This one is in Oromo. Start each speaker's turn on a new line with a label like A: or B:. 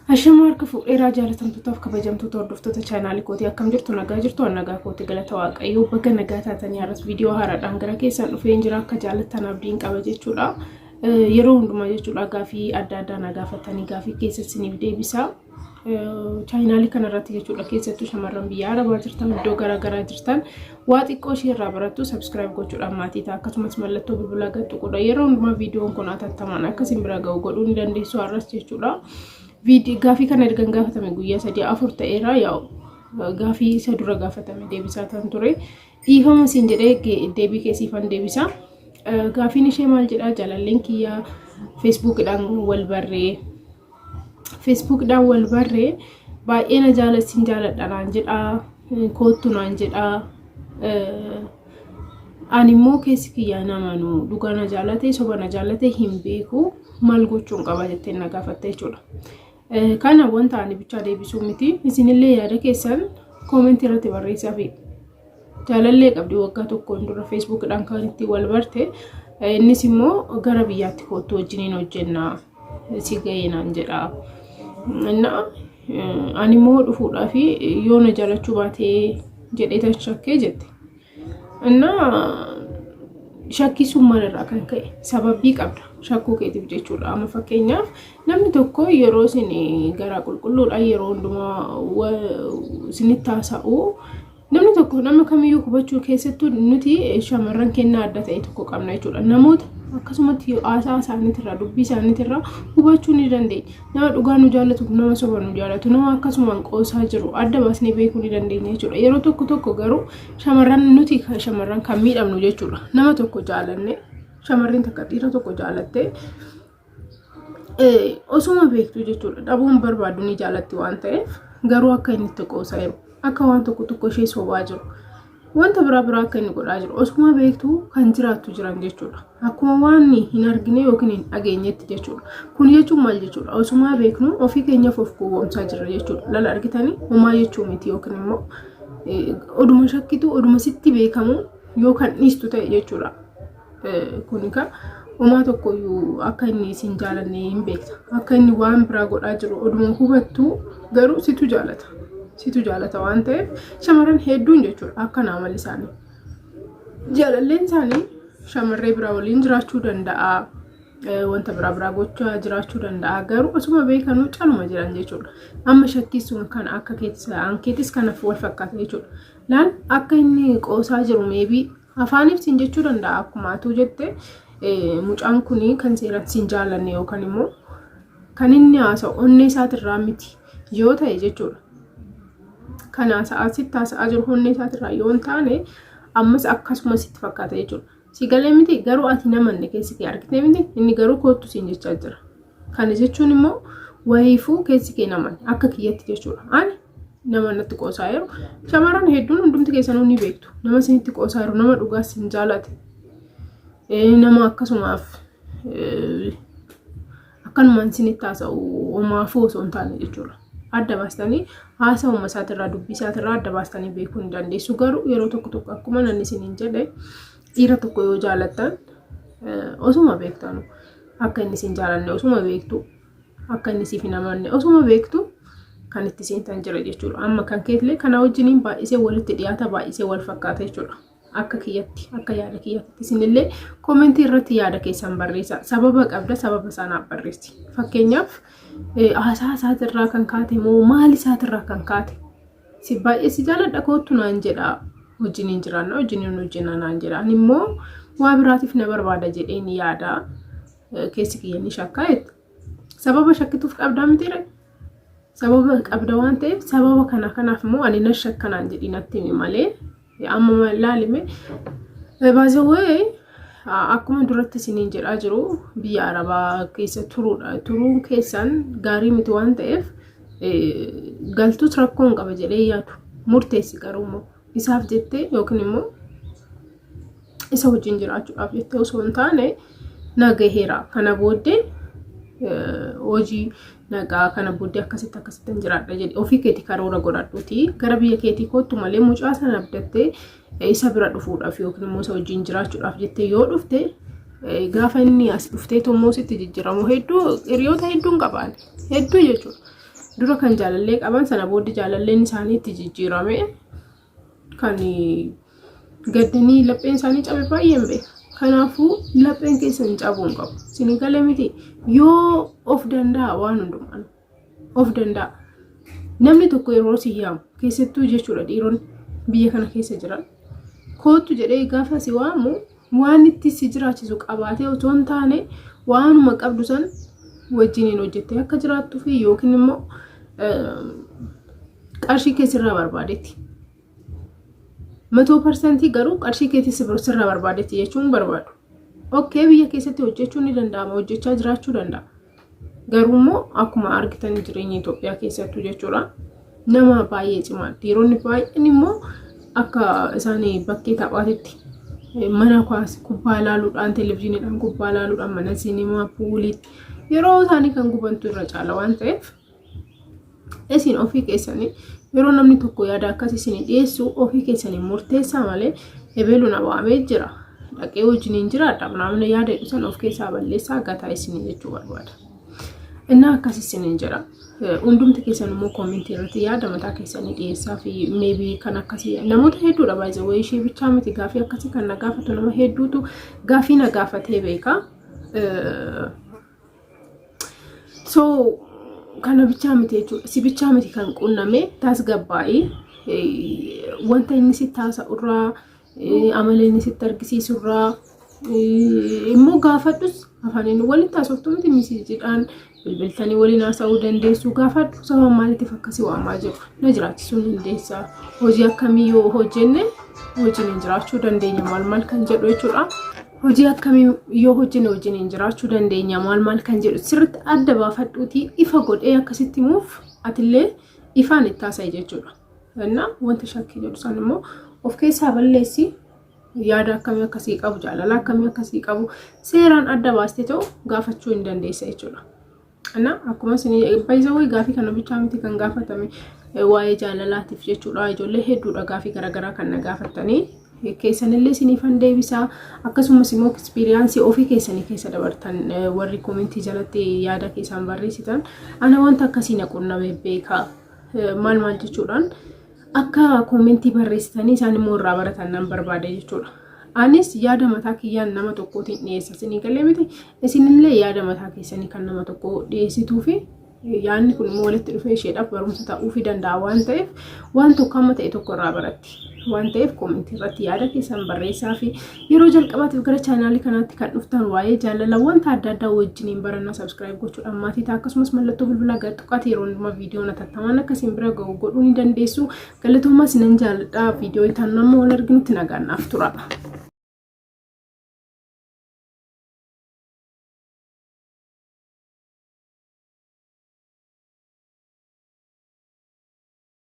A: Hashamarka fuudheeraa jaalatamtootaaf kabajamtoota hordoftoota chaanaalii kootii akkam jirtu nagaa jirtu nagaa kootii galata waaqayyoo bakka nagaa taatanii har'as viidiyoo haaraadhaan gara keessan dhufee jira akka jaalattan abdiin qaba jechuudha. Yeroo hundumaa jechuudha gaafii adda addaa na gaafatanii gaafii keessaniif deebisaa. Chaanaalii kanarratti jechuudha keessattuu shamarran biyya Arabaa jirtan iddoo garaa jirtan waa xiqqoo ishee irraa barattu subscribe gochuudhaan maatii ta'a akkasumas mallattoo bilbilaa gadhuudha. Yeroo hundumaa viidiyoon kun atattamaan akkasiin bira ga'u godhuu ni dandeessu har'as jechuudha. Gaafii kana ergan gaafatame guyyaa 3-4 ta'eera yaa'u gaafii isa dura gaafatame deebisaa tan ture dhiifama siin jedhee deebii keessiifan deebisa. Gaafiin ishee maal jedhaa jaalalleen kiyya Facebookidhaan wal barree baay'ee na jaalattiin jaaladha naan jedhaa koottu naan jedhaa ani immoo keessi kiyya namanu dhugaa na jaalate soba na jaalate hin beeku maal gochuun qaba jettee na gaafatte jechuudha. Kana wanta ani bicha deebisuu miti isinillee yaada keessan comment irratti barreessaa fi jaalallee qabdi waggaa tokkoon dura Facebookidhaan kan itti wal barte innis immoo gara biyyaatti kootu wajjiniin hojjennaa si ga'ee naan jedha. Ani immoo dhufuudhaaf yoo na jaalachuu baatee jedhee tashakkee jette. Shakkisuun maalirraa kan ka'e sababii qabda shakkuu keetiif jechuudha. Amma fakkeenyaaf namni tokko yeroo isin gara qulqulluudhaan yeroo hundumaa isinitti haasa'u namni tokko nama kamiyyuu hubachuu keessattuu nuti shamarran kennaa adda ta'e tokko qabna jechuudha. Namoota akkasumatti haasaa isaaniitirraa dubbii isaaniitirraa hubachuu ni dandeenya. Nama dhugaa nu jaallatu nama soba nu jaallatu nama akkasumaan qoosaa jiru adda baasnee beekuu ni dandeenya jechuudha. Yeroo tokko garuu shamarran nuti shamarran kan miidhamnu jechuudha. Nama tokko jaalanne shamarrin takka dhiira tokko jaalatte osuma beektu jechuudha. Dhabuun barbaadu ni jaalatti waan ta'eef garuu akka inni itti qoosaa jiru akka waan tokko ishee sobaa jiru wanta biraa akka inni godhaa jiru osuma beektu kan jiraattu jiran jechuudha. Akkuma waan hin argine yookiin hin dhageenyetti jechuudha. Kun jechuun maal jechuudha? Osuma beeknu ofii keenyaaf of gowwoomsaa jira jechuudha. Lala argitanii homaa jechuu miti yookiin immoo oduma shakkitu oduma sitti beekamu yookaan dhiistu ta'e jechuudha. Kun homaa tokkoyyuu akka inni isin jaalanne hin beekta. Akka inni waan biraa godhaa jiru oduma hubattu garuu situ jaalata waan ta'eef shamarran hedduun jechuudha akka naamali isaanii. Jaalalleen isaanii shamarree biraa waliin jiraachuu danda'a. Wanta biraa gochaa jiraachuu danda'a garuu osuma beekanuu caluma jiran jechuudha. Amma shakkisuun kan akka keetis kanaaf wal fakkaata jechuudha. Laan akka inni qoosaa jiru meebii afaaniif siin jechuu danda'a akkuma atuu jette mucaan kuni kan seeratti siin jaalanne yookaan immoo kan inni haasa'u onnee isaatirraa miti yoo ta'e jechuudha. Kana sitti haasa'aa jiru onnee isaatirraa yoo hin taane ammas akkasuma sitti fakkaata jechuudha. Si galee miti garuu ati namanne keessi kee argitee miti inni garuu koottu siin jechaa jira. Kana jechuun immoo wayiifuu keessi kee naman akka kiyyatti jechuudha. Ani nama natti qoosaa jiru shamarran hedduun hundumti keessanuu ni beektu. Nama isinitti qoosaa jiru nama dhugaa siin jaalate nama akkasumaaf akkanumaan isinitti haasa'u homaafuu osoo hin taane jechuudha. Adda baastanii haasa'uma isaatirraa dubbii isaatirraa adda baastanii beekuu ni dandeessu. Garuu yeroo tokko akkuma nanni isiniin jedhe dhiira tokko yoo jaalattan osuma beektanu akka inni isin jaalanne osuma beektu akka inni siif hin amanne osuma beektu kan itti seentan jira jechuudha. Amma kan keetillee kana wajjiniin baay'isee walitti dhiyaata baay'isee wal fakkaata jechuudha. Akka kiyyatti akka yaada kiyyatti isinillee koomentii irratti yaada keessan barreessa. Sababa qabda sababa sanaaf barreessi. Fakkeenyaaf haasaa isaatirraa kan kaate moo maal isaatirraa kan kaate si baay'ee si jaaladha koottu naan jedha wajjiniin jiraanna wajjiniin hojjenna naan jedha. Ani immoo waa biraatiif na barbaada jedheen yaada keessi kiyya ni shakkaa jette. Sababa shakkituuf qabdaa mitiire sababa qabda waan ta'eef sababa kanaaf immoo ani na shakka naan jedhi natti himi malee amma laalime baazawee akkuma duratti isiniin jedhaa jiru biyya Arabaa keessa turuun keessan gaarii miti waan ta'eef galtus rakkoon qaba jedhee yaadu murteessi garuu immoo isaaf jettee yookiin immoo isa wajjin jiraachuudhaaf jettee osoo hin taane nagaheera kana booddee hojii nagaa kana booddee akkasitti jiraadha jedhe ofii keetii karoora godhadhuuti gara biyya keetii kootu malee mucaa sana abdattee isa bira dhufuudhaaf yookiin immoo isa wajjin jiraachuudhaaf jettee yoo dhufte gaafa inni as dhuftee tommoo sitti jijjiiramu hedduu hiriyoota hedduun qabaan hedduu jechuudha. dura kan jaalallee qaban sana booddee jaalalleen isaanii itti jijjiirame kan gaddanii lapheen isaanii cabe baay'een beeka. Kanaafuu lapheen keessan cabuun qabu. Isin galee miti yoo of danda'a waan hundumaan of danda'a. Namni tokko yeroo si yaamu keessattuu jechuudha dhiironni biyya kana keessa jiran kootu jedhee gaafa si waamu waan itti si jiraachisu qabaatee otoo hin taane waanuma qabdu san wajjiniin hojjettee akka jiraattuu fi yookiin immoo qarshii keessirraa barbaadetti. 100% garuu qarshii keessirraa barbaadetti jechuun barbaadu. Okay, biyya keessatti hojjechuun ni danda'ama, hojjechaa jiraachuu danda'a. Garuu immoo akkuma argitan jireenya Itoophiyaa keessattuu jechuudha. Nama baay'ee cimaa. Dhiironni baay'een immoo akka isaanii bakkee taphaatitti mana kubbaa ilaaluudhaan, televezyiiniidhaan kubbaa ilaaluudhaan, mana siinimaa, puuliitti yeroo isaanii kan gubantu irra caala waan ta'eef isin ofii keessanii yeroo namni tokko yaada akkas isin dhiyeessu ofii keessanii murteessaa malee ebeelu na waamee jira. Dhaqee wajjiniin jiraadha. Namni yaada dhiisan of keessaa balleessaa gataa isin jechuu barbaada. Innaa akkas isin jira. Hundumti keessan immoo koomentii irratti yaada mataa keessanii dhiyeessaa fi maybe kan akkasii namoota hedduudha baay'ee way ishee bichaa miti gaafii akkasii kan na gaafatu nama hedduutu gaafii na gaafatee beeka. So kana bichaa miti jechuudha. Si bichaa miti kan qunname taas gabbaa'ii wanta inni si taasa'urraa amala inni sitti argisiisurraa immoo gaafadhus afaaniin waliin taasoftuu miti misiidhaan bilbiltanii waliin haasa'uu dandeessu gaafadhu sababa maaliitiif akkasii waamaa jiru na jiraachisuu dandeessaa hojii akkamii yoo hojjenne hojiin jiraachuu dandeenya maal kan jedhu jechuudha. Hojii akkamii yoo hojjenne hojiin jiraachuu dandeenya maal kan jedhu sirriitti adda baafadhuutii ifa godhee akkasitti muuf atillee ifaan itti haasa'e jechuudha. Innaa wanta shakkii jedhu san immoo of keessaa balleessi yaada akkamii akkasii qabu jaalala akkamii akkasii qabu seeraan adda baastee ta'u gaafachuu hin dandeessa jechuudha. Ana akkuma isin baay'ee way gaafii kana bichaa miti kan gaafatame waa'ee jaalalaatiif jechuudha. Ijoollee hedduudha gaafii garaagaraa kan na gaafatanii keessanillee isiniifan deebisaa akkasumas immoo eksperiiyaansii ofii keessanii keessa dabartan warri koomentii jalatti yaada keessan barreessitan ana wanta akkasii na qunname beekaa maal jechuudhaan akka koomentii barreessitanii isaan immoo irraa baratan nan barbaada jechuudha. Anis yaada mataa kiyyaan nama tokkootiin dhiyeessa isinii galee miti isinillee yaada mataa keessanii kan nama tokko dhiyeessituu fi yaadni kun immoo walitti dhufee isheedhaaf barumsa ta'uu fi danda'a waan ta'eef waan tokko amma ta'e tokko irraa baratti waan ta'eef koomentii irratti yaada keessan barreessaa fi yeroo jalqabaatiif gara chaanaalii kanaatti kan dhuftan waa'ee jaalala wanta adda addaa wajjiniin barannaa subscribe gochuudhaan maatii ta'a akkasumas mallattoo bilbilaa gadtuqaati yeroo hundumaa viidiyoo natattamaan akkasiin bira ga'u godhuu ni dandeessu. Galatoomaa sinan jaaladha viidiyoo itaan nama wal arginutti nagaannaaf tura.